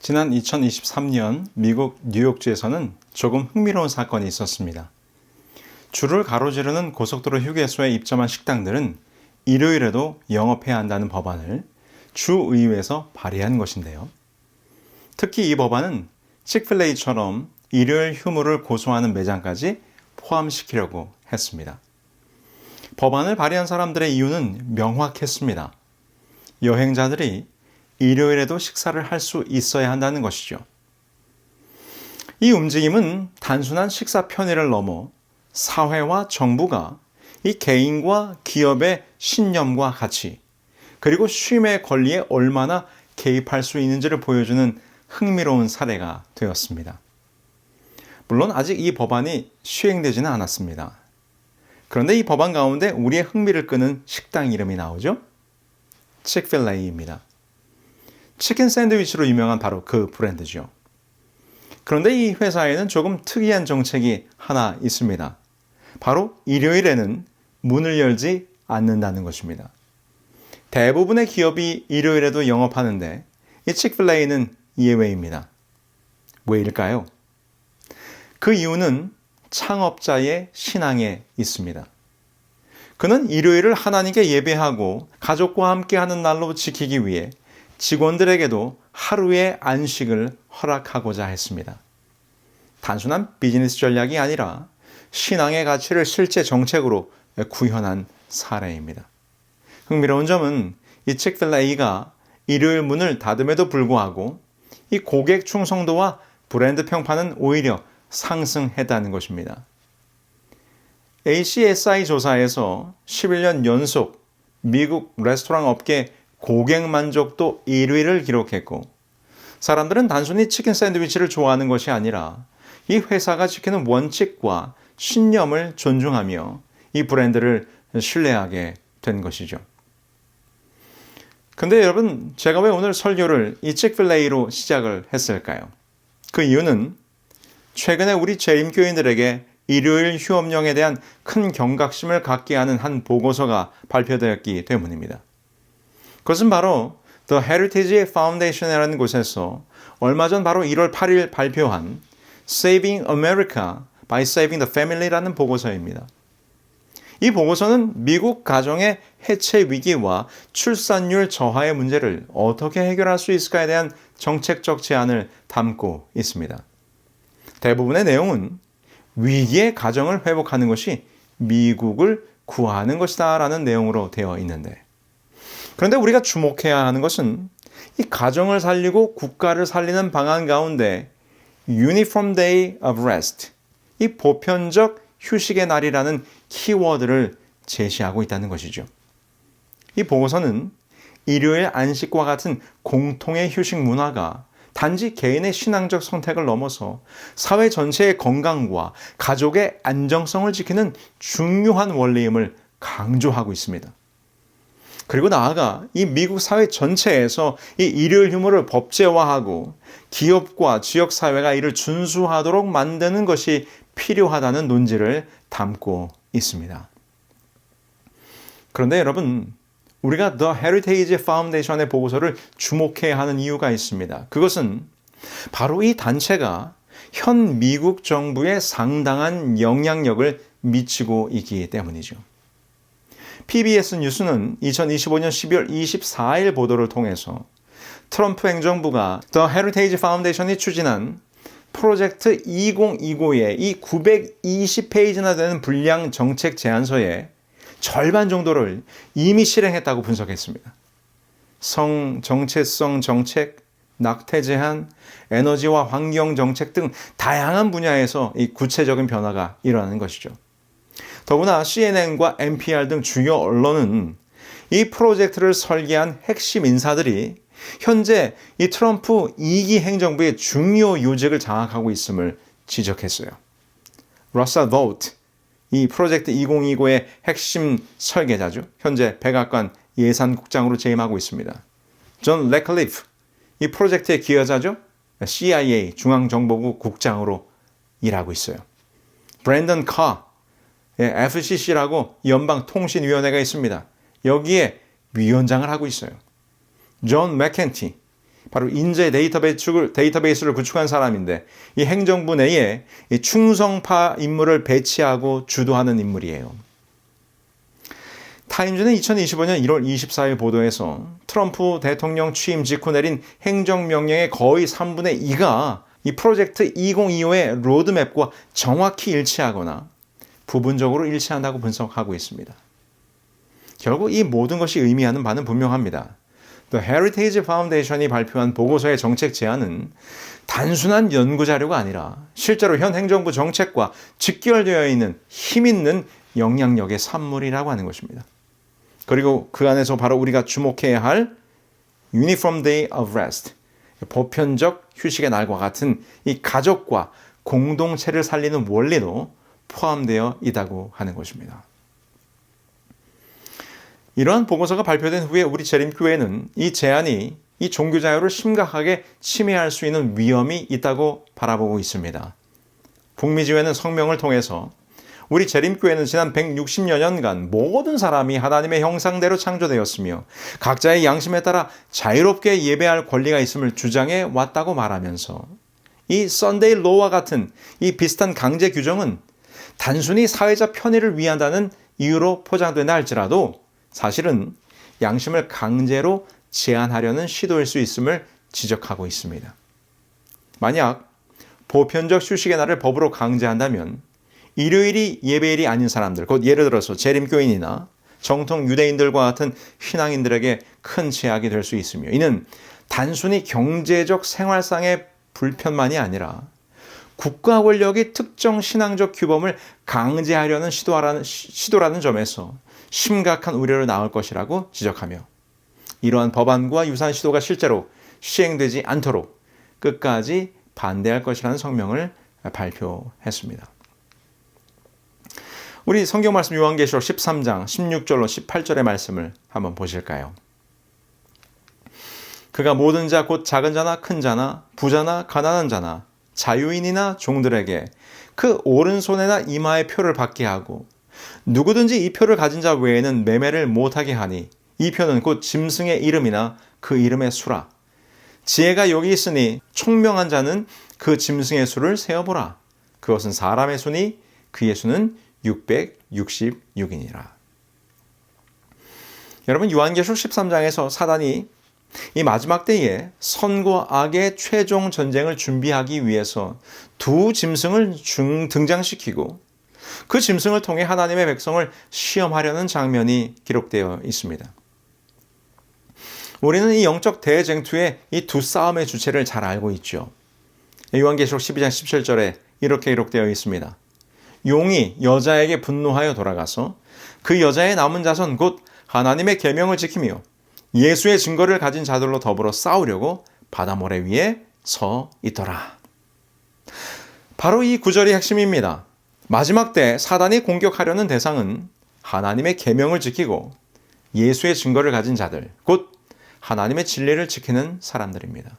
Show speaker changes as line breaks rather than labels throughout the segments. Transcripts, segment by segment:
지난 2023년 미국 뉴욕주에서는 조금 흥미로운 사건이 있었습니다. 줄을 가로지르는 고속도로 휴게소에 입점한 식당들은 일요일에도 영업해야 한다는 법안을 주의회에서 발의한 것인데요. 특히 이 법안은 치크필레이처럼 일요일 휴무를 고수하는 매장까지 포함시키려고 했습니다. 법안을 발의한 사람들의 이유는 명확했습니다. 여행자들이 일요일에도 식사를 할 수 있어야 한다는 것이죠. 이 움직임은 단순한 식사 편의를 넘어 사회와 정부가 이 개인과 기업의 신념과 가치, 그리고 쉼의 권리에 얼마나 개입할 수 있는지를 보여주는 흥미로운 사례가 되었습니다. 물론 아직 이 법안이 시행되지는 않았습니다. 그런데 이 법안 가운데 우리의 흥미를 끄는 식당 이름이 나오죠? 치크필레이입니다. 치킨 샌드위치로 유명한 바로 그 브랜드죠. 그런데 이 회사에는 조금 특이한 정책이 하나 있습니다. 바로 일요일에는 문을 열지 않는다는 것입니다. 대부분의 기업이 일요일에도 영업하는데 이 치크필레이는 예외입니다. 왜일까요? 그 이유는 창업자의 신앙에 있습니다. 그는 일요일을 하나님께 예배하고 가족과 함께하는 날로 지키기 위해 직원들에게도 하루의 안식을 허락하고자 했습니다. 단순한 비즈니스 전략이 아니라 신앙의 가치를 실제 정책으로 구현한 사례입니다. 흥미로운 점은 이 치크필레이가 일요일 문을 닫음에도 불구하고 이 고객 충성도와 브랜드 평판은 오히려 상승했다는 것입니다. ACSI 조사에서 11년 연속 미국 레스토랑 업계 고객 만족도 1위를 기록했고, 사람들은 단순히 치킨 샌드위치를 좋아하는 것이 아니라 이 회사가 지키는 원칙과 신념을 존중하며 이 브랜드를 신뢰하게 된 것이죠. 근데 여러분, 제가 왜 오늘 설교를 이 치크필레이로 시작을 했을까요? 그 이유는 최근에 우리 재림교인들에게 일요일 휴업령에 대한 큰 경각심을 갖게 하는 한 보고서가 발표되었기 때문입니다. 그것은 바로 The Heritage Foundation이라는 곳에서 얼마 전 바로 1월 8일 발표한 Saving America by Saving the Family라는 보고서입니다. 이 보고서는 미국 가정의 해체 위기와 출산율 저하의 문제를 어떻게 해결할 수 있을까에 대한 정책적 제안을 담고 있습니다. 대부분의 내용은 위기의 가정을 회복하는 것이 미국을 구하는 것이다 라는 내용으로 되어 있는데, 그런데 우리가 주목해야 하는 것은 이 가정을 살리고 국가를 살리는 방안 가운데 Uniform Day of Rest, 이 보편적 휴식의 날이라는 키워드를 제시하고 있다는 것이죠. 이 보고서는 일요일 안식과 같은 공통의 휴식 문화가 단지 개인의 신앙적 선택을 넘어서 사회 전체의 건강과 가족의 안정성을 지키는 중요한 원리임을 강조하고 있습니다. 그리고 나아가 이 미국 사회 전체에서 이 일요일 휴무를 법제화하고 기업과 지역사회가 이를 준수하도록 만드는 것이 필요하다는 논지를 담고 있습니다. 그런데 여러분, 우리가 The Heritage Foundation의 보고서를 주목해야 하는 이유가 있습니다. 그것은 바로 이 단체가 현 미국 정부에 상당한 영향력을 미치고 있기 때문이죠. PBS 뉴스는 2025년 12월 24일 보도를 통해서 트럼프 행정부가 The Heritage Foundation이 추진한 프로젝트 2025의 이 920페이지나 되는 불량 정책 제안서의 절반 정도를 이미 실행했다고 분석했습니다. 정체성 정책, 낙태 제한, 에너지와 환경 정책 등 다양한 분야에서 이 구체적인 변화가 일어나는 것이죠. 더구나 CNN과 NPR 등 주요 언론은 이 프로젝트를 설계한 핵심 인사들이 현재 이 트럼프 2기 행정부의 중요 요직을 장악하고 있음을 지적했어요. 러셀 보트, 이 프로젝트 2025의 핵심 설계자죠. 현재 백악관 예산국장으로 재임하고 있습니다. 존 레클리프, 이 프로젝트의 기여자죠. CIA 중앙정보국 국장으로 일하고 있어요. 브랜던 카, FCC라고 연방통신위원회가 있습니다. 여기에 위원장을 하고 있어요. 존 맥켄티, 바로 인재 데이터베이스를 구축한 사람인데 이 행정부 내에 이 충성파 인물을 배치하고 주도하는 인물이에요. 타임즈는 2025년 1월 24일 보도에서 트럼프 대통령 취임 직후 내린 행정명령의 거의 3분의 2가 이 프로젝트 2025의 로드맵과 정확히 일치하거나 부분적으로 일치한다고 분석하고 있습니다. 결국 이 모든 것이 의미하는 바는 분명합니다. The Heritage Foundation이 발표한 보고서의 정책 제안은 단순한 연구 자료가 아니라 실제로 현 행정부 정책과 직결되어 있는 힘 있는 영향력의 산물이라고 하는 것입니다. 그리고 그 안에서 바로 우리가 주목해야 할 Uniform Day of Rest, 보편적 휴식의 날과 같은 이 가족과 공동체를 살리는 원리도 포함되어 있다고 하는 것입니다. 이러한 보고서가 발표된 후에 우리 재림교회는 이 제안이 이 종교 자유를 심각하게 침해할 수 있는 위험이 있다고 바라보고 있습니다. 북미지회는 성명을 통해서 우리 재림교회는 지난 160여 년간 모든 사람이 하나님의 형상대로 창조되었으며 각자의 양심에 따라 자유롭게 예배할 권리가 있음을 주장해 왔다고 말하면서 이 썬데이 로와 같은 이 비슷한 강제 규정은 단순히 사회적 편의를 위한다는 이유로 포장된다 할지라도 사실은 양심을 강제로 제한하려는 시도일 수 있음을 지적하고 있습니다. 만약 보편적 휴식의 날을 법으로 강제한다면 일요일이 예배일이 아닌 사람들, 곧 예를 들어서 재림교인이나 정통 유대인들과 같은 신앙인들에게 큰 제약이 될 수 있으며 이는 단순히 경제적 생활상의 불편만이 아니라 국가 권력이 특정 신앙적 규범을 강제하려는 시도라는 점에서 심각한 우려를 낳을 것이라고 지적하며 이러한 법안과 유사한 시도가 실제로 시행되지 않도록 끝까지 반대할 것이라는 성명을 발표했습니다. 우리 성경 말씀 요한계시록 13장 16절로 18절의 말씀을 한번 보실까요? 그가 모든 자 곧 작은 자나 큰 자나 부자나 가난한 자나 자유인이나 종들에게 그 오른손에나 이마에 표를 받게 하고 누구든지 이 표를 가진 자 외에는 매매를 못하게 하니 이 표는 곧 짐승의 이름이나 그 이름의 수라. 지혜가 여기 있으니 총명한 자는 그 짐승의 수를 세어보라. 그것은 사람의 수니 그의 수는 666이니라. 여러분 요한계시록 13장에서 사단이 이 마지막 때에 선과 악의 최종 전쟁을 준비하기 위해서 두 짐승을 등장시키고 그 짐승을 통해 하나님의 백성을 시험하려는 장면이 기록되어 있습니다. 우리는 이 영적 대쟁투의 이 두 싸움의 주체를 잘 알고 있죠. 요한계시록 12장 17절에 이렇게 기록되어 있습니다. 용이 여자에게 분노하여 돌아가서 그 여자의 남은 자손 곧 하나님의 계명을 지키며 예수의 증거를 가진 자들로 더불어 싸우려고 바다 모래 위에 서 있더라. 바로 이 구절이 핵심입니다. 마지막 때 사단이 공격하려는 대상은 하나님의 계명을 지키고 예수의 증거를 가진 자들, 곧 하나님의 진리를 지키는 사람들입니다.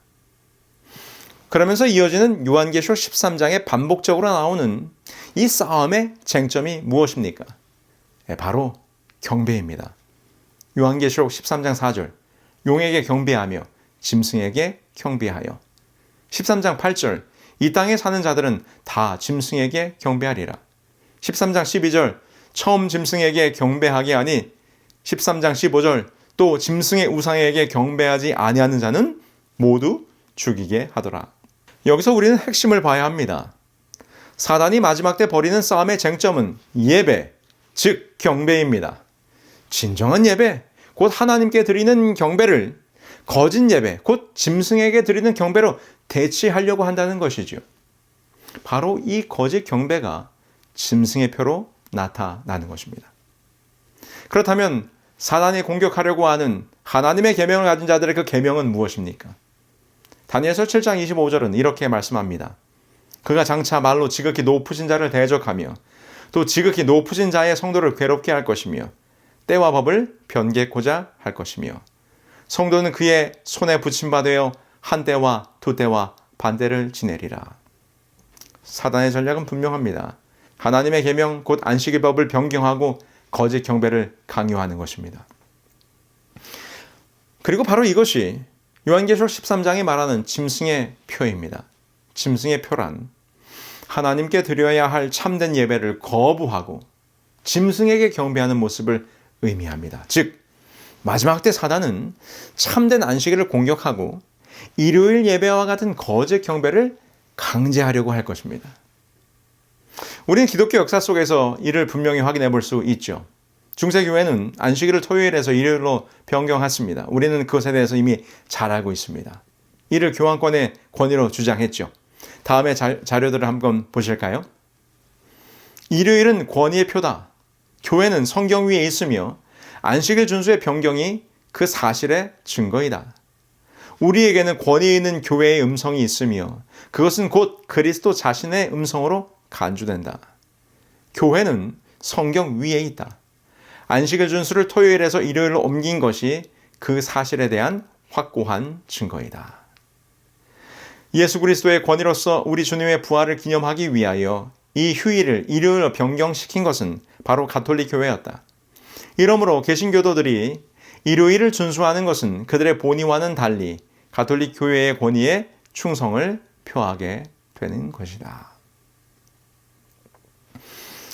그러면서 이어지는 요한계시록 13장에 반복적으로 나오는 이 싸움의 쟁점이 무엇입니까? 바로 경배입니다. 요한계시록 13장 4절 용에게 경배하며 짐승에게 경배하여 13장 8절 이 땅에 사는 자들은 다 짐승에게 경배하리라. 13장 12절 처음 짐승에게 경배하게 하니 13장 15절 또 짐승의 우상에게 경배하지 아니하는 자는 모두 죽이게 하더라. 여기서 우리는 핵심을 봐야 합니다. 사단이 마지막 때 벌이는 싸움의 쟁점은 예배, 즉 경배입니다. 진정한 예배, 곧 하나님께 드리는 경배를 거짓 예배, 곧 짐승에게 드리는 경배로 대치하려고 한다는 것이죠. 바로 이 거짓 경배가 짐승의 표로 나타나는 것입니다. 그렇다면 사단이 공격하려고 하는 하나님의 계명을 가진 자들의 그 계명은 무엇입니까? 다니엘서 7장 25절은 이렇게 말씀합니다. 그가 장차 말로 지극히 높으신 자를 대적하며 또 지극히 높으신 자의 성도를 괴롭게 할 것이며 때와 법을 변개코자 할 것이며 성도는 그의 손에 붙임받아 한 때와 두 때와 반대를 지내리라. 사단의 전략은 분명합니다. 하나님의 계명 곧 안식일 법을 변경하고 거짓 경배를 강요하는 것입니다. 그리고 바로 이것이 요한계시록 13장이 말하는 짐승의 표입니다. 짐승의 표란 하나님께 드려야 할 참된 예배를 거부하고 짐승에게 경배하는 모습을 의미합니다. 즉 마지막 때 사단은 참된 안식일을 공격하고 일요일 예배와 같은 거짓 경배를 강제하려고 할 것입니다. 우리는 기독교 역사 속에서 이를 분명히 확인해 볼 수 있죠. 중세교회는 안식일을 토요일에서 일요일로 변경했습니다. 우리는 그것에 대해서 이미 잘 알고 있습니다. 이를 교황권의 권위로 주장했죠. 다음에 자료들을 한번 보실까요? 일요일은 권위의 표다. 교회는 성경 위에 있으며 안식일 준수의 변경이 그 사실의 증거이다. 우리에게는 권위 있는 교회의 음성이 있으며 그것은 곧 그리스도 자신의 음성으로 간주된다. 교회는 성경 위에 있다. 안식일 준수를 토요일에서 일요일로 옮긴 것이 그 사실에 대한 확고한 증거이다. 예수 그리스도의 권위로서 우리 주님의 부활을 기념하기 위하여 이 휴일을 일요일로 변경시킨 것은 바로 가톨릭 교회였다. 이러므로 개신교도들이 일요일을 준수하는 것은 그들의 본의와는 달리 가톨릭 교회의 권위에 충성을 표하게 되는 것이다.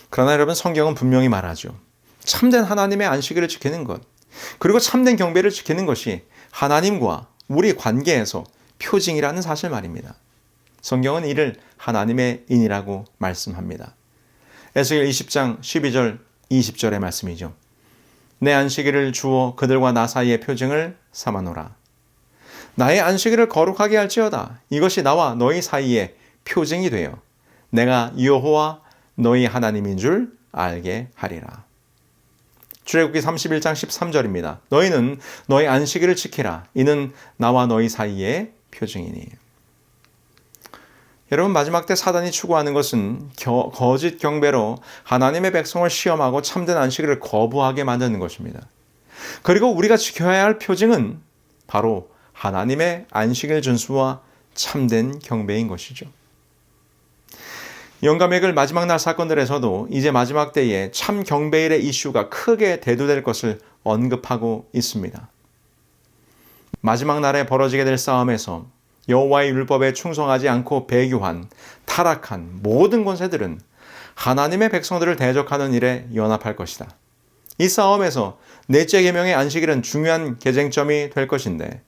그러나 여러분, 성경은 분명히 말하죠. 참된 하나님의 안식일을 지키는 것, 그리고 참된 경배를 지키는 것이 하나님과 우리 관계에서 표징이라는 사실 말입니다. 성경은 이를 하나님의 인이라고 말씀합니다. 에스겔 20장 12절 20절의 말씀이죠. 내 안식일을 주어 그들과 나 사이의 표징을 삼아노라. 나의 안식일을 거룩하게 할지어다. 이것이 나와 너희 사이의 표징이 되어 내가 여호와 너희 하나님인 줄 알게 하리라. 출애굽기 31장 13절입니다. 너희는 너희 안식일을 지키라. 이는 나와 너희 사이의 표징이니. 여러분, 마지막 때 사단이 추구하는 것은 거짓 경배로 하나님의 백성을 시험하고 참된 안식일을 거부하게 만드는 것입니다. 그리고 우리가 지켜야 할 표징은 바로 하나님의 안식일 준수와 참된 경배인 것이죠. 영감의글 마지막 날 사건들에서도 이제 마지막 때에 참 경배일의 이슈가 크게 대두될 것을 언급하고 있습니다. 마지막 날에 벌어지게 될 싸움에서 여호와의 율법에 충성하지 않고 배교한, 타락한 모든 권세들은 하나님의 백성들을 대적하는 일에 연합할 것이다. 이 싸움에서 넷째 계명의 안식일은 중요한 개쟁점이 될 것인데,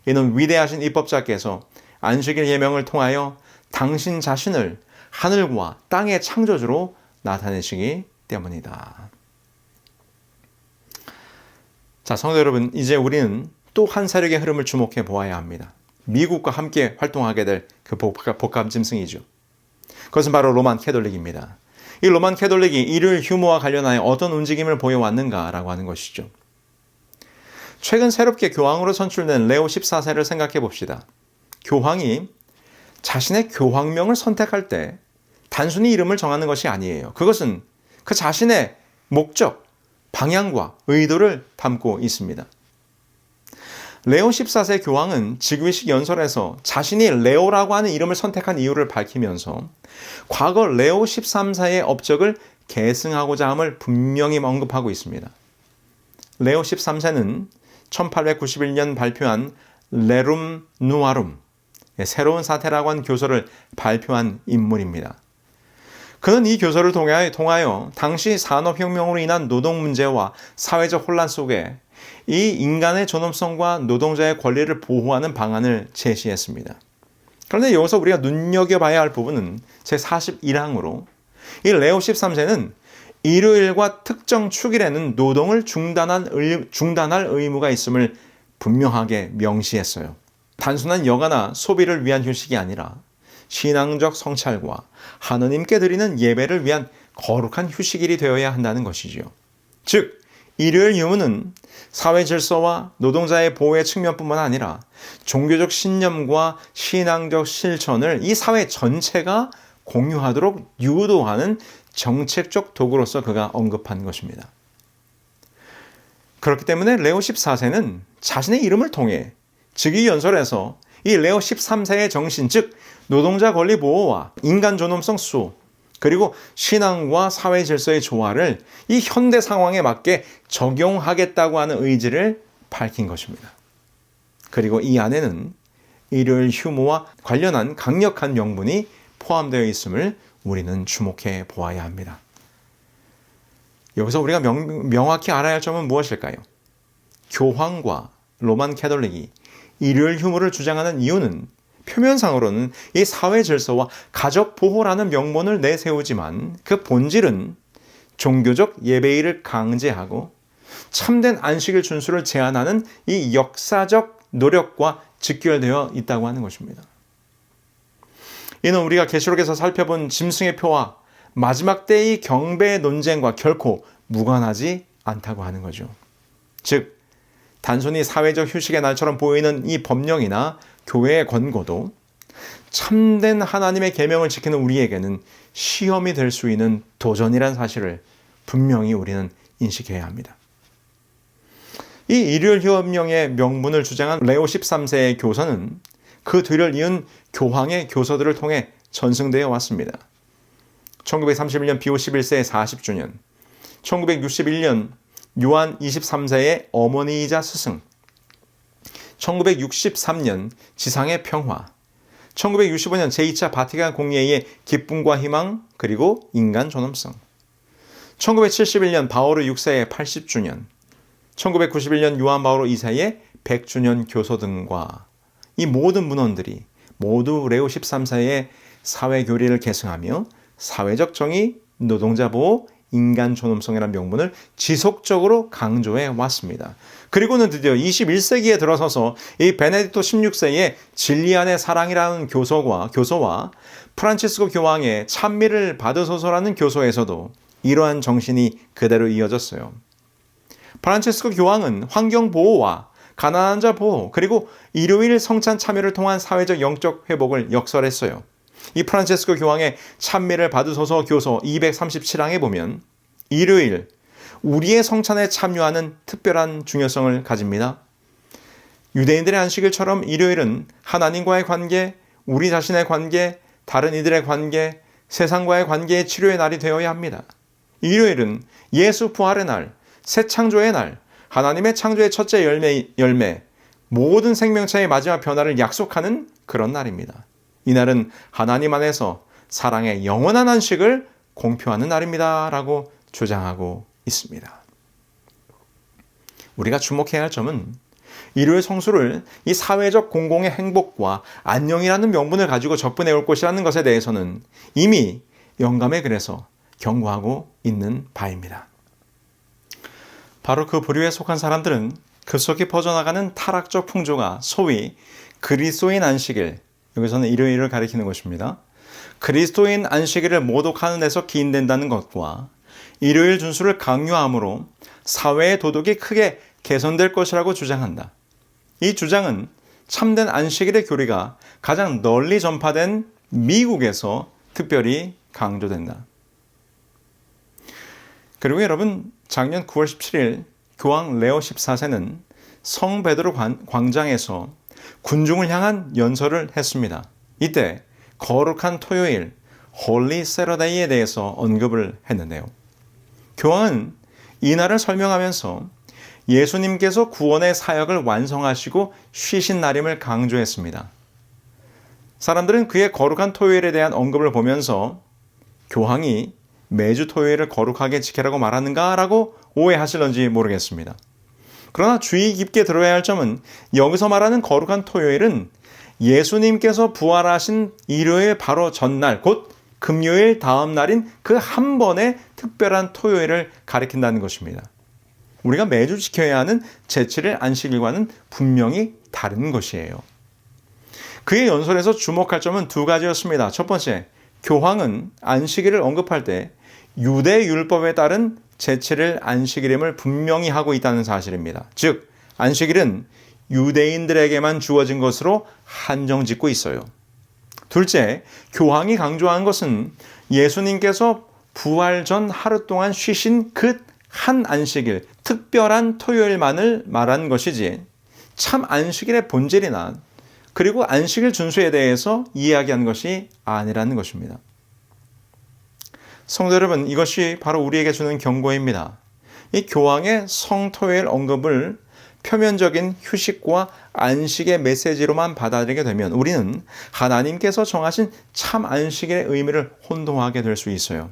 이는 위대하신 입법자께서 안식일 계명을 통하여 당신 자신을 하늘과 땅의 창조주로 나타내시기 때문이다. 자, 성도 여러분, 이제 우리는 또 한 세력의 흐름을 주목해 보아야 합니다. 미국과 함께 활동하게 될 그 복합 짐승이죠. 그것은 바로 로만 캐톨릭입니다. 이 로만 캐톨릭이 일요일 휴무와 관련하여 어떤 움직임을 보여왔는가라고 하는 것이죠. 최근 새롭게 교황으로 선출된 레오 14세를 생각해 봅시다. 교황이 자신의 교황명을 선택할 때 단순히 이름을 정하는 것이 아니에요. 그것은 그 자신의 목적, 방향과 의도를 담고 있습니다. 레오 14세 교황은 즉위식 연설에서 자신이 레오라고 하는 이름을 선택한 이유를 밝히면서 과거 레오 13세의 업적을 계승하고자 함을 분명히 언급하고 있습니다. 레오 13세는 1891년 발표한 레룸 누아룸, 새로운 사태라고 한 교서를 발표한 인물입니다. 그는 이 교서를 통하여 당시 산업혁명으로 인한 노동 문제와 사회적 혼란 속에 이 인간의 존엄성과 노동자의 권리를 보호하는 방안을 제시했습니다. 그런데 여기서 우리가 눈여겨봐야 할 부분은 제41항으로 이 레오 13세는 일요일과 특정 축일에는 노동을 중단할 의무가 있음을 분명하게 명시했어요. 단순한 여가나 소비를 위한 휴식이 아니라 신앙적 성찰과 하느님께 드리는 예배를 위한 거룩한 휴식일이 되어야 한다는 것이지요. 즉, 일요일 유무는 사회 질서와 노동자의 보호의 측면뿐만 아니라 종교적 신념과 신앙적 실천을 이 사회 전체가 공유하도록 유도하는 정책적 도구로서 그가 언급한 것입니다. 그렇기 때문에 레오 14세는 자신의 이름을 통해 즉위연설에서 이 레오 13세의 정신, 즉 노동자 권리 보호와 인간 존엄성 수호, 그리고 신앙과 사회 질서의 조화를 이 현대 상황에 맞게 적용하겠다고 하는 의지를 밝힌 것입니다. 그리고 이 안에는 일요일 휴무와 관련한 강력한 명분이 포함되어 있음을 우리는 주목해 보아야 합니다. 여기서 우리가 명확히 알아야 할 점은 무엇일까요? 교황과 로만 캐톨릭이 일요일 휴무를 주장하는 이유는 표면상으로는 이 사회 질서와 가족 보호라는 명분을 내세우지만 그 본질은 종교적 예배일을 강제하고 참된 안식일 준수를 제한하는 이 역사적 노력과 직결되어 있다고 하는 것입니다. 이는 우리가 계시록에서 살펴본 짐승의 표와 마지막 때의 경배의 논쟁과 결코 무관하지 않다고 하는 거죠. 즉, 단순히 사회적 휴식의 날처럼 보이는 이 법령이나 교회의 권고도 참된 하나님의 계명을 지키는 우리에게는 시험이 될 수 있는 도전이란 사실을 분명히 우리는 인식해야 합니다. 이 일요일 휴업령의 명분을 주장한 레오 13세의 교서는 그 뒤를 이은 교황의 교서들을 통해 전승되어 왔습니다. 1931년 비오 11세의 40주년, 1961년 요한 23세의 어머니이자 스승, 1963년 지상의 평화, 1965년 제2차 바티칸 공예의 기쁨과 희망 그리고 인간 존엄성, 1971년 바오르 6세의 80주년, 1991년 요한 바오로 2세의 100주년 교서 등과 이 모든 문헌들이 모두 레오 13세의 사회교리를 계승하며 사회적 정의, 노동자 보호, 인간 존엄성이라는 명분을 지속적으로 강조해 왔습니다. 그리고는 드디어 21세기에 들어서서 이 베네딕토 16세의 진리 안의 사랑이라는 교서와 프란치스코 교황의 찬미를 받으소서라는 교서에서도 이러한 정신이 그대로 이어졌어요. 프란치스코 교황은 환경보호와 가난한 자 보호 그리고 일요일 성찬 참여를 통한 사회적 영적 회복을 역설했어요. 이 프란치스코 교황의 찬미를 받으소서 교서 237항에 보면 일요일 우리의 성찬에 참여하는 특별한 중요성을 가집니다. 유대인들의 안식일처럼 일요일은 하나님과의 관계, 우리 자신의 관계, 다른 이들의 관계, 세상과의 관계의 치료의 날이 되어야 합니다. 일요일은 예수 부활의 날, 새 창조의 날, 하나님의 창조의 첫째 열매, 모든 생명체의 마지막 변화를 약속하는 그런 날입니다. 이날은 하나님 안에서 사랑의 영원한 안식을 공표하는 날입니다. 라고 주장하고 있습니다. 우리가 주목해야 할 점은 일요일 성수를 이 사회적 공공의 행복과 안녕이라는 명분을 가지고 접근해 올 것이라는 것에 대해서는 이미 영감의 글에서 경고하고 있는 바입니다. 바로 그 부류에 속한 사람들은 급속히 퍼져나가는 타락적 풍조가 소위 그리스도인 안식일, 여기서는 일요일을 가리키는 것입니다. 그리스도인 안식일을 모독하는 데서 기인된다는 것과 일요일 준수를 강요함으로 사회의 도덕이 크게 개선될 것이라고 주장한다. 이 주장은 참된 안식일의 교리가 가장 널리 전파된 미국에서 특별히 강조된다. 그리고 여러분, 작년 9월 17일 교황 레오 14세는 성 베드로 광장에서 군중을 향한 연설을 했습니다. 이때 거룩한 토요일, 홀리 세러데이에 대해서 언급을 했는데요. 교황은 이날을 설명하면서 예수님께서 구원의 사역을 완성하시고 쉬신 날임을 강조했습니다. 사람들은 그의 거룩한 토요일에 대한 언급을 보면서 교황이 매주 토요일을 거룩하게 지키라고 말하는가라고 오해하실런지 모르겠습니다. 그러나 주의 깊게 들어야 할 점은 여기서 말하는 거룩한 토요일은 예수님께서 부활하신 일요일 바로 전날, 곧 금요일 다음 날인 그 한 번의 특별한 토요일을 가리킨다는 것입니다. 우리가 매주 지켜야 하는 제7일 안식일과는 분명히 다른 것이에요. 그의 연설에서 주목할 점은 두 가지였습니다. 첫 번째, 교황은 안식일을 언급할 때 유대 율법에 따른 제7일 안식일임을 분명히 하고 있다는 사실입니다. 즉, 안식일은 유대인들에게만 주어진 것으로 한정짓고 있어요. 둘째, 교황이 강조한 것은 예수님께서 부활 전 하루 동안 쉬신 그 한 안식일, 특별한 토요일만을 말한 것이지 참 안식일의 본질이나 그리고 안식일 준수에 대해서 이야기한 것이 아니라는 것입니다. 성도 여러분, 이것이 바로 우리에게 주는 경고입니다. 이 교황의 성토요일 언급을 표면적인 휴식과 안식의 메시지로만 받아들이게 되면 우리는 하나님께서 정하신 참 안식의 의미를 혼동하게 될 수 있어요.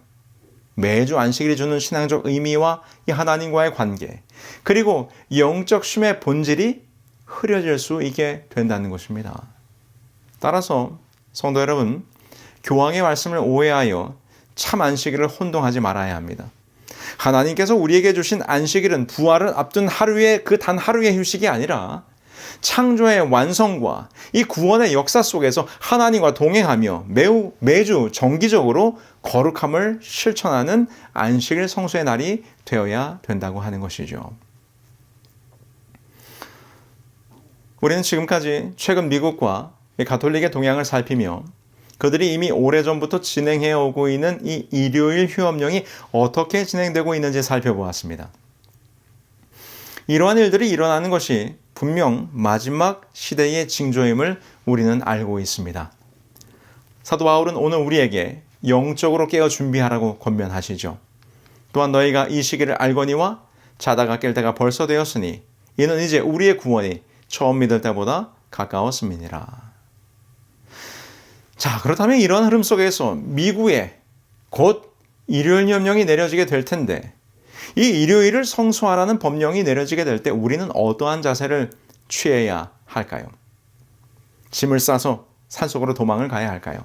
매주 안식일이 주는 신앙적 의미와 이 하나님과의 관계, 그리고 영적 쉼의 본질이 흐려질 수 있게 된다는 것입니다. 따라서 성도 여러분, 교황의 말씀을 오해하여 참 안식일을 혼동하지 말아야 합니다. 하나님께서 우리에게 주신 안식일은 부활을 앞둔 하루의 그 단 하루의 휴식이 아니라 창조의 완성과 이 구원의 역사 속에서 하나님과 동행하며 매주 정기적으로 거룩함을 실천하는 안식일 성수의 날이 되어야 된다고 하는 것이죠. 우리는 지금까지 최근 미국과 가톨릭의 동향을 살피며 그들이 이미 오래전부터 진행해 오고 있는 이 일요일 휴업령이 어떻게 진행되고 있는지 살펴보았습니다. 이러한 일들이 일어나는 것이 분명 마지막 시대의 징조임을 우리는 알고 있습니다. 사도 바울은 오늘 우리에게 영적으로 깨어 준비하라고 권면하시죠. 또한 너희가 이 시기를 알거니와 자다가 깰 때가 벌써 되었으니 이는 이제 우리의 구원이 처음 믿을 때보다 가까웠음이니라. 자, 그렇다면 이런 흐름 속에서 미국에 곧 일요일 협령이 내려지게 될 텐데 이 일요일을 성수하라는 법령이 내려지게 될 때 우리는 어떠한 자세를 취해야 할까요? 짐을 싸서 산속으로 도망을 가야 할까요?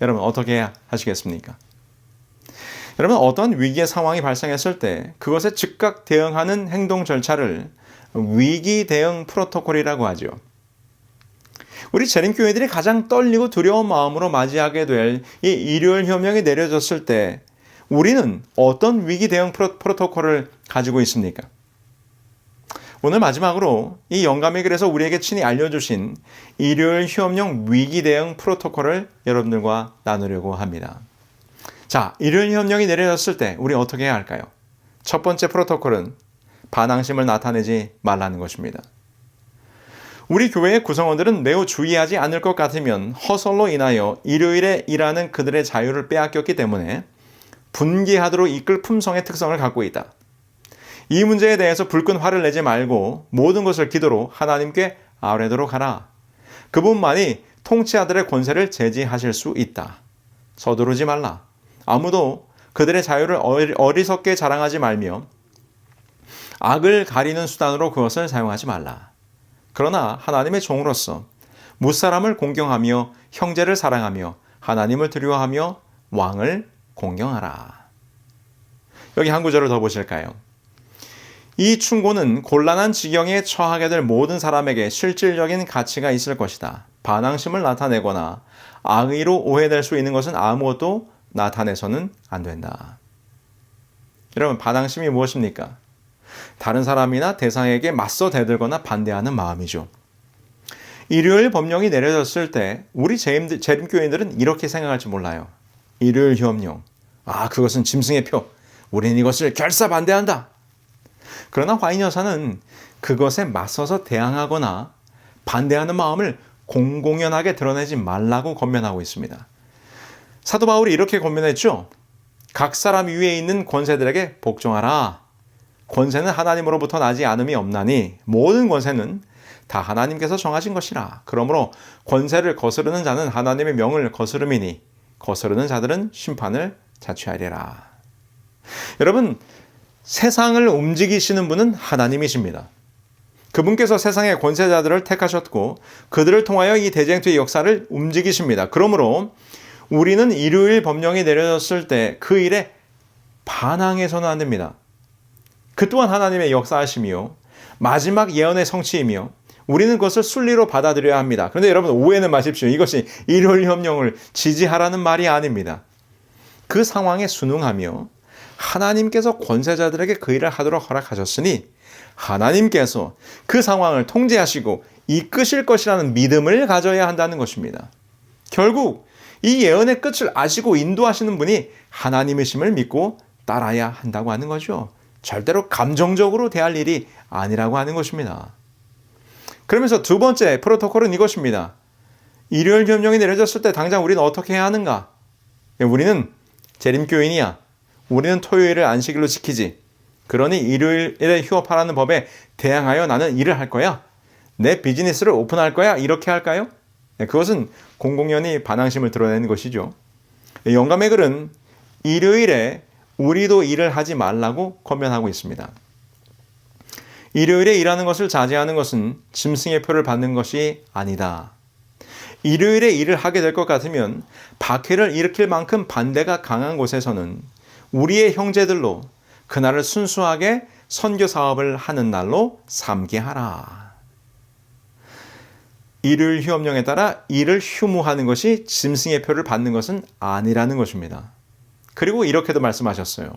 여러분 어떻게 해야 하시겠습니까? 여러분 어떤 위기의 상황이 발생했을 때 그것에 즉각 대응하는 행동 절차를 위기 대응 프로토콜이라고 하죠. 우리 재림교회들이 가장 떨리고 두려운 마음으로 맞이하게 될 이 일요일 협령이 내려졌을 때 우리는 어떤 위기 대응 프로토콜을 가지고 있습니까? 오늘 마지막으로 이 영감의 글에서 우리에게 친히 알려주신 일요일 휴업령 위기 대응 프로토콜을 여러분들과 나누려고 합니다. 자, 일요일 휴업령이 내려졌을 때 우리 어떻게 해야 할까요? 첫 번째 프로토콜은 반항심을 나타내지 말라는 것입니다. 우리 교회의 구성원들은 매우 주의하지 않을 것 같으면 허설로 인하여 일요일에 일하는 그들의 자유를 빼앗겼기 때문에 분개하도록 이끌 품성의 특성을 갖고 있다. 이 문제에 대해서 불끈 화를 내지 말고 모든 것을 기도로 하나님께 아뢰도록 하라. 그분만이 통치자들의 권세를 제지하실 수 있다. 서두르지 말라. 아무도 그들의 자유를 어리석게 자랑하지 말며 악을 가리는 수단으로 그것을 사용하지 말라. 그러나 하나님의 종으로서 무사람을 공경하며 형제를 사랑하며 하나님을 두려워하며 왕을 공경하라. 여기 한 구절을 더 보실까요? 이 충고는 곤란한 지경에 처하게 될 모든 사람에게 실질적인 가치가 있을 것이다. 반항심을 나타내거나 악의로 오해될 수 있는 것은 아무것도 나타내서는 안 된다. 여러분, 반항심이 무엇입니까? 다른 사람이나 대상에게 맞서 대들거나 반대하는 마음이죠. 일요일 법령이 내려졌을 때 우리 재림교인들은 이렇게 생각할지 몰라요. 일요일 휴업령. 그것은 짐승의 표. 우리는 이것을 결사 반대한다. 그러나 화인 여사는 그것에 맞서서 대항하거나 반대하는 마음을 공공연하게 드러내지 말라고 권면하고 있습니다. 사도 바울이 이렇게 권면했죠. 각 사람 위에 있는 권세들에게 복종하라. 권세는 하나님으로부터 나지 않음이 없나니 모든 권세는 다 하나님께서 정하신 것이라. 그러므로 권세를 거스르는 자는 하나님의 명을 거스름이니 거스르는 자들은 심판을 자취하리라. 여러분, 세상을 움직이시는 분은 하나님이십니다. 그분께서 세상의 권세자들을 택하셨고 그들을 통하여 이 대쟁투의 역사를 움직이십니다. 그러므로 우리는 일요일 법령이 내려졌을 때 그 일에 반항해서는 안 됩니다. 그 또한 하나님의 역사하심이요 마지막 예언의 성취이며 우리는 그것을 순리로 받아들여야 합니다. 그런데 여러분 오해는 마십시오. 이것이 일요일 협령을 지지하라는 말이 아닙니다. 그 상황에 순응하며 하나님께서 권세자들에게 그 일을 하도록 허락하셨으니 하나님께서 그 상황을 통제하시고 이끄실 것이라는 믿음을 가져야 한다는 것입니다. 결국 이 예언의 끝을 아시고 인도하시는 분이 하나님이심을 믿고 따라야 한다고 하는 거죠. 절대로 감정적으로 대할 일이 아니라고 하는 것입니다. 그러면서 두 번째 프로토콜은 이것입니다. 일요일 협령이 내려졌을 때 당장 우리는 어떻게 해야 하는가? 우리는 재림교인이야. 우리는 토요일을 안식일로 지키지. 그러니 일요일에 휴업하라는 법에 대항하여 나는 일을 할 거야. 내 비즈니스를 오픈할 거야. 이렇게 할까요? 그것은 공공연히 반항심을 드러내는 것이죠. 영감의 글은 일요일에 우리도 일을 하지 말라고 권면하고 있습니다. 일요일에 일하는 것을 자제하는 것은 짐승의 표를 받는 것이 아니다. 일요일에 일을 하게 될 것 같으면 박해를 일으킬 만큼 반대가 강한 곳에서는 우리의 형제들로 그날을 순수하게 선교 사업을 하는 날로 삼게 하라. 일요일 휴업령에 따라 일을 휴무하는 것이 짐승의 표를 받는 것은 아니라는 것입니다. 그리고 이렇게도 말씀하셨어요.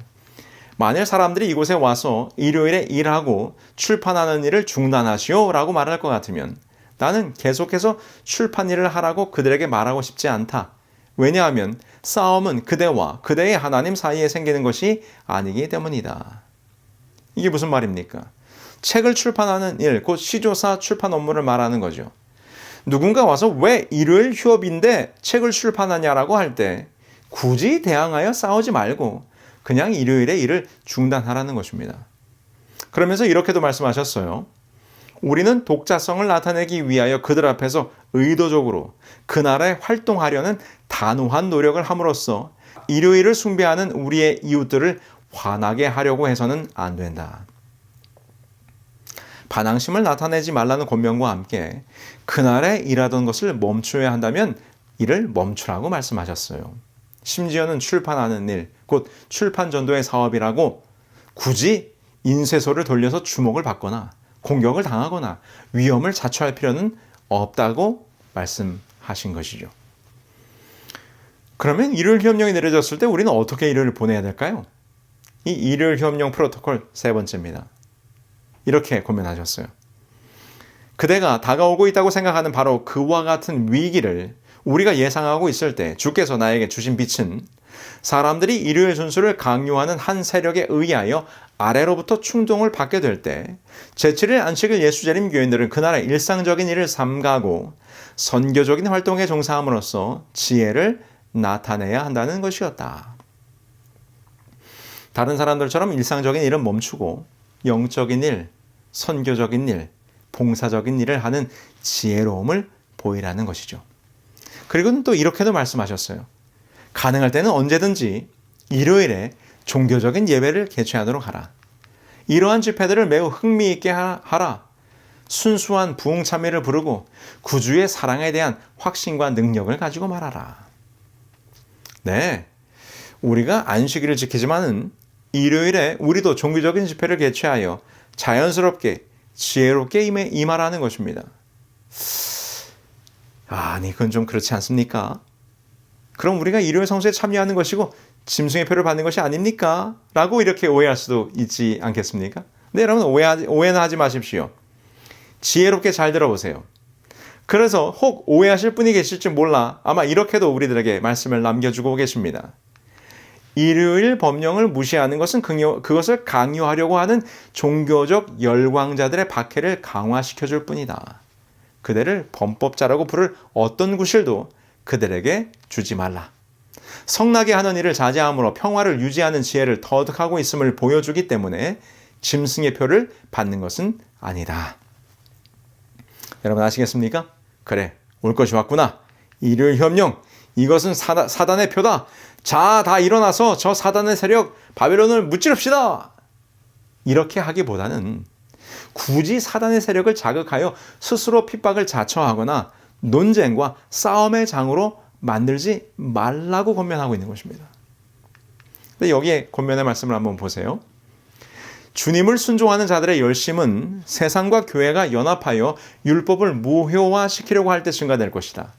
만일 사람들이 이곳에 와서 일요일에 일하고 출판하는 일을 중단하시오 라고 말할 것 같으면 나는 계속해서 출판 일을 하라고 그들에게 말하고 싶지 않다. 왜냐하면 싸움은 그대와 그대의 하나님 사이에 생기는 것이 아니기 때문이다. 이게 무슨 말입니까? 책을 출판하는 일, 곧 시조사 출판 업무를 말하는 거죠. 누군가 와서 왜 일요일 휴업인데 책을 출판하냐라고 할 때 굳이 대항하여 싸우지 말고 그냥 일요일에 일을 중단하라는 것입니다. 그러면서 이렇게도 말씀하셨어요. 우리는 독자성을 나타내기 위하여 그들 앞에서 의도적으로 그날에 활동하려는 단호한 노력을 함으로써 일요일을 숭배하는 우리의 이웃들을 화나게 하려고 해서는 안 된다. 반항심을 나타내지 말라는 권면과 함께 그날에 일하던 것을 멈춰야 한다면 일을 멈추라고 말씀하셨어요. 심지어는 출판하는 일, 곧 출판 전도의 사업이라고 굳이 인쇄소를 돌려서 주목을 받거나 공격을 당하거나 위험을 자초할 필요는 없다고 말씀하신 것이죠. 그러면 일요일 휴업령이 내려졌을 때 우리는 어떻게 일요일을 보내야 될까요? 이 일요일 휴업령 프로토콜 세 번째입니다. 이렇게 권면하셨어요. 그대가 다가오고 있다고 생각하는 바로 그와 같은 위기를 우리가 예상하고 있을 때 주께서 나에게 주신 빛은 사람들이 일요일 순수를 강요하는 한 세력에 의하여 아래로부터 충동을 받게 될 때 제7일 안식일 예수재림 교인들은 그날의 일상적인 일을 삼가고 선교적인 활동에 종사함으로써 지혜를 나타내야 한다는 것이었다. 다른 사람들처럼 일상적인 일은 멈추고 영적인 일, 선교적인 일, 봉사적인 일을 하는 지혜로움을 보이라는 것이죠. 그리고 또 이렇게도 말씀하셨어요. 가능할 때는 언제든지 일요일에 종교적인 예배를 개최하도록 하라. 이러한 집회들을 매우 흥미있게 하라. 순수한 부흥 참여를 부르고 구주의 사랑에 대한 확신과 능력을 가지고 말하라. 네, 우리가 안식일을 지키지만은 일요일에 우리도 종교적인 집회를 개최하여 자연스럽게 지혜롭게 임하라는 것입니다. 아니, 그건 좀 그렇지 않습니까? 그럼 우리가 일요일 성수에 참여하는 것이고 짐승의 표를 받는 것이 아닙니까? 라고 이렇게 오해할 수도 있지 않겠습니까? 네, 여러분 오해는 하지 마십시오. 지혜롭게 잘 들어보세요. 그래서 혹 오해하실 분이 계실지 몰라 아마 이렇게도 우리들에게 말씀을 남겨주고 계십니다. 일요일 법령을 무시하는 것은 그것을 강요하려고 하는 종교적 열광자들의 박해를 강화시켜줄 뿐이다. 그대를 범법자라고 부를 어떤 구실도 그들에게 주지 말라. 성나게 하는 일을 자제함으로 평화를 유지하는 지혜를 터득하고 있음을 보여주기 때문에 짐승의 표를 받는 것은 아니다. 여러분 아시겠습니까? 그래, 올 것이 왔구나. 일요일 협령, 이것은 사단의 표다. 자, 다 일어나서 저 사단의 세력 바벨론을 무찌릅시다. 이렇게 하기보다는 굳이 사단의 세력을 자극하여 스스로 핍박을 자처하거나 논쟁과 싸움의 장으로 만들지 말라고 권면하고 있는 것입니다. 근데 여기에 권면의 말씀을 한번 보세요. 주님을 순종하는 자들의 열심은 세상과 교회가 연합하여 율법을 무효화시키려고 할 때 증가될 것이다.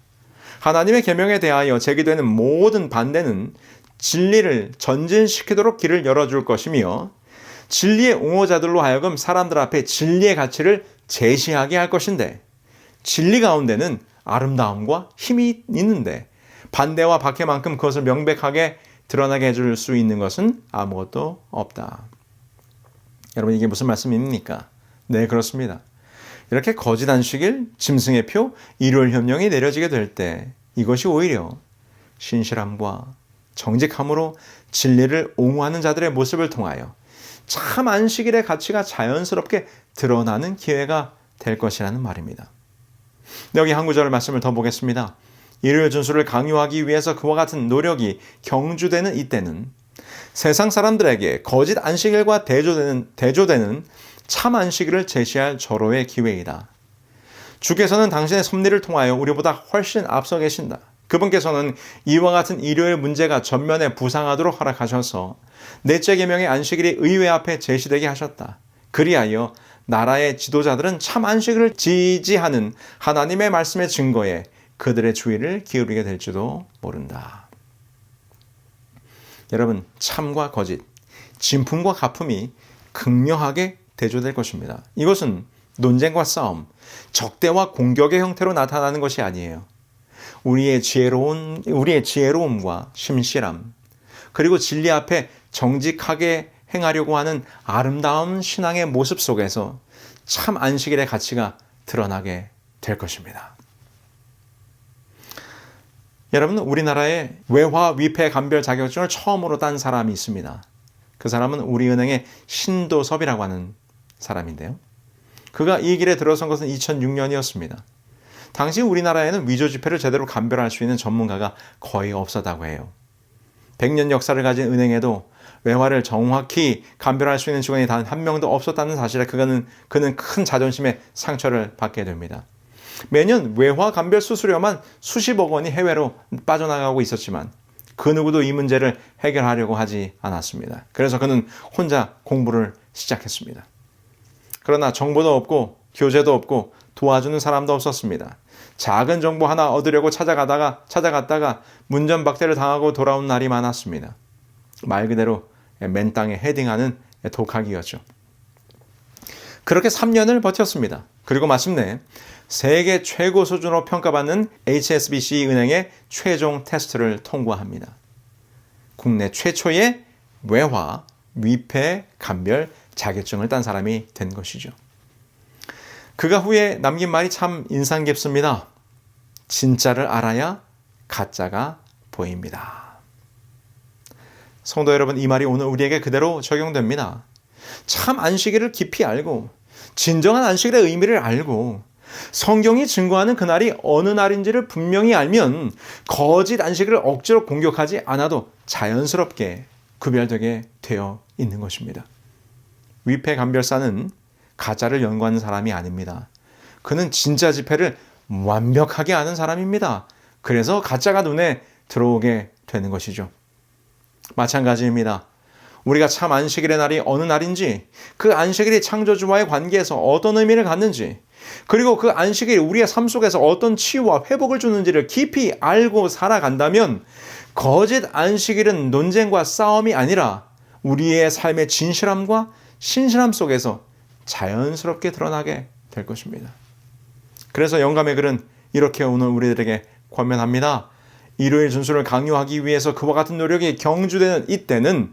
하나님의 계명에 대하여 제기되는 모든 반대는 진리를 전진시키도록 길을 열어줄 것이며 진리의 옹호자들로 하여금 사람들 앞에 진리의 가치를 제시하게 할 것인데 진리 가운데는 아름다움과 힘이 있는데 반대와 박해만큼 그것을 명백하게 드러나게 해줄 수 있는 것은 아무것도 없다. 여러분 이게 무슨 말씀입니까? 네, 그렇습니다. 이렇게 거짓 안식일, 짐승의 표, 일요일 협령이 내려지게 될 때 이것이 오히려 신실함과 정직함으로 진리를 옹호하는 자들의 모습을 통하여 참 안식일의 가치가 자연스럽게 드러나는 기회가 될 것이라는 말입니다. 여기 한 구절 말씀을 더 보겠습니다. 일요일 준수를 강요하기 위해서 그와 같은 노력이 경주되는 이때는 세상 사람들에게 거짓 안식일과 대조되는 참 안식일을 제시할 절호의 기회이다. 주께서는 당신의 섭리를 통하여 우리보다 훨씬 앞서 계신다. 그분께서는 이와 같은 일요일 문제가 전면에 부상하도록 허락하셔서 넷째 계명의 안식일이 의회 앞에 제시되게 하셨다. 그리하여 나라의 지도자들은 참 안식일을 지지하는 하나님의 말씀의 증거에 그들의 주의를 기울이게 될지도 모른다. 여러분, 참과 거짓, 진품과 가품이 극명하게 대조될 것입니다. 이것은 논쟁과 싸움, 적대와 공격의 형태로 나타나는 것이 아니에요. 우리의 지혜로움과 신실함, 그리고 진리 앞에 정직하게 행하려고 하는 아름다운 신앙의 모습 속에서 참 안식일의 가치가 드러나게 될 것입니다. 여러분, 우리나라에 외화 위패 감별 자격증을 처음으로 딴 사람이 있습니다. 그 사람은 우리은행의 신도섭이라고 하는 사람인데요. 그가 이 길에 들어선 것은 2006년이었습니다. 당시 우리나라에는 위조 지폐를 제대로 감별할 수 있는 전문가가 거의 없었다고 해요. 100년 역사를 가진 은행에도 외화를 정확히 감별할 수 있는 직원이 단 한 명도 없었다는 사실에 그는 큰 자존심의 상처를 받게 됩니다. 매년 외화 감별 수수료만 수십억 원이 해외로 빠져나가고 있었지만 그 누구도 이 문제를 해결하려고 하지 않았습니다. 그래서 그는 혼자 공부를 시작했습니다. 그러나 정보도 없고 교재도 없고 도와주는 사람도 없었습니다. 작은 정보 하나 얻으려고 찾아갔다가 문전박대를 당하고 돌아온 날이 많았습니다. 말 그대로 맨땅에 헤딩하는 독학이었죠. 그렇게 3년을 버텼습니다. 그리고 마침내 세계 최고 수준으로 평가받는 HSBC 은행의 최종 테스트를 통과합니다. 국내 최초의 외화, 위패, 감별 자격증을 딴 사람이 된 것이죠. 그가 후에 남긴 말이 참 인상 깊습니다. 진짜를 알아야 가짜가 보입니다. 성도 여러분, 이 말이 오늘 우리에게 그대로 적용됩니다. 참 안식일을 깊이 알고 진정한 안식일의 의미를 알고 성경이 증거하는 그날이 어느 날인지를 분명히 알면 거짓 안식일을 억지로 공격하지 않아도 자연스럽게 구별되게 되어 있는 것입니다. 위패 감별사는 가짜를 연구하는 사람이 아닙니다. 그는 진짜 지폐를 완벽하게 아는 사람입니다. 그래서 가짜가 눈에 들어오게 되는 것이죠. 마찬가지입니다. 우리가 참 안식일의 날이 어느 날인지, 그 안식일이 창조주와의 관계에서 어떤 의미를 갖는지, 그리고 그 안식일이 우리의 삶 속에서 어떤 치유와 회복을 주는지를 깊이 알고 살아간다면 거짓 안식일은 논쟁과 싸움이 아니라 우리의 삶의 진실함과 신실함 속에서 자연스럽게 드러나게 될 것입니다. 그래서 영감의 글은 이렇게 오늘 우리들에게 권면합니다. 일요일 준수를 강요하기 위해서 그와 같은 노력이 경주되는 이때는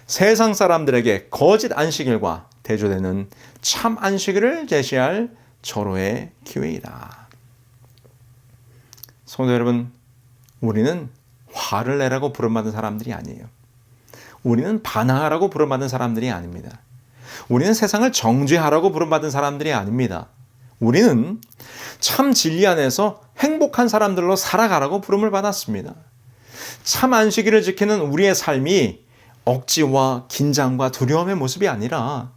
세상 사람들에게 거짓 안식일과 대조되는 참 안식일을 제시할 절호의 기회이다. 성도 여러분, 우리는 화를 내라고 부름받은 사람들이 아니에요. 우리는 반항하라고 부름받은 사람들이 아닙니다. 우리는 세상을 정죄하라고 부름받은 사람들이 아닙니다. 우리는 참 진리 안에서 행복한 사람들로 살아가라고 부름을 받았습니다. 참 안식일을 지키는 우리의 삶이 억지와 긴장과 두려움의 모습이 아니라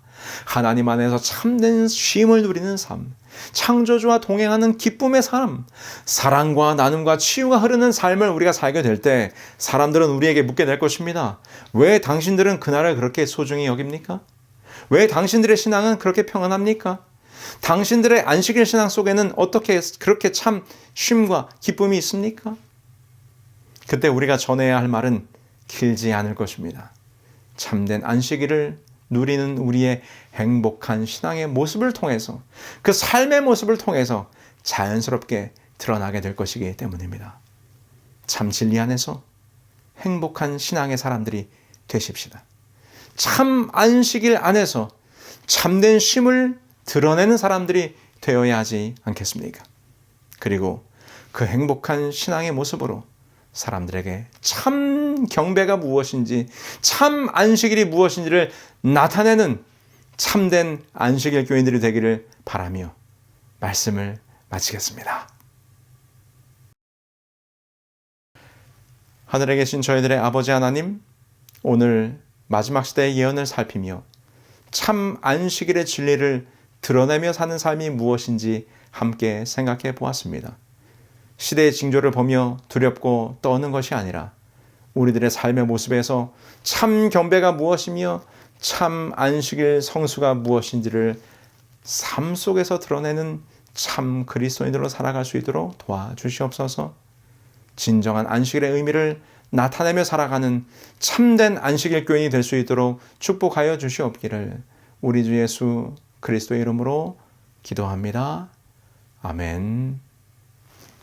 하나님 안에서 참된 쉼을 누리는 삶, 창조주와 동행하는 기쁨의 삶, 사랑과 나눔과 치유가 흐르는 삶을 우리가 살게 될 때 사람들은 우리에게 묻게 될 것입니다. 왜 당신들은 그날을 그렇게 소중히 여깁니까? 왜 당신들의 신앙은 그렇게 평안합니까? 당신들의 안식일 신앙 속에는 어떻게 그렇게 참 쉼과 기쁨이 있습니까? 그때 우리가 전해야 할 말은 길지 않을 것입니다. 참된 안식일을 누리는 우리의 행복한 신앙의 모습을 통해서, 그 삶의 모습을 통해서 자연스럽게 드러나게 될 것이기 때문입니다. 참 진리 안에서 행복한 신앙의 사람들이 되십시다. 참 안식일 안에서 참된 쉼을 드러내는 사람들이 되어야 하지 않겠습니까? 그리고 그 행복한 신앙의 모습으로 사람들에게 참 참 경배가 무엇인지, 참 안식일이 무엇인지를 나타내는 참된 안식일 교인들이 되기를 바라며 말씀을 마치겠습니다. 하늘에 계신 저희들의 아버지 하나님, 오늘 마지막 시대의 예언을 살피며 참 안식일의 진리를 드러내며 사는 삶이 무엇인지 함께 생각해 보았습니다. 시대의 징조를 보며 두렵고 떠는 것이 아니라 우리들의 삶의 모습에서 참 경배가 무엇이며 참 안식일 성수가 무엇인지를 삶 속에서 드러내는 참 그리스도인으로 살아갈 수 있도록 도와주시옵소서. 진정한 안식일의 의미를 나타내며 살아가는 참된 안식일 교인이 될 수 있도록 축복하여 주시옵기를 우리 주 예수 그리스도의 이름으로 기도합니다. 아멘.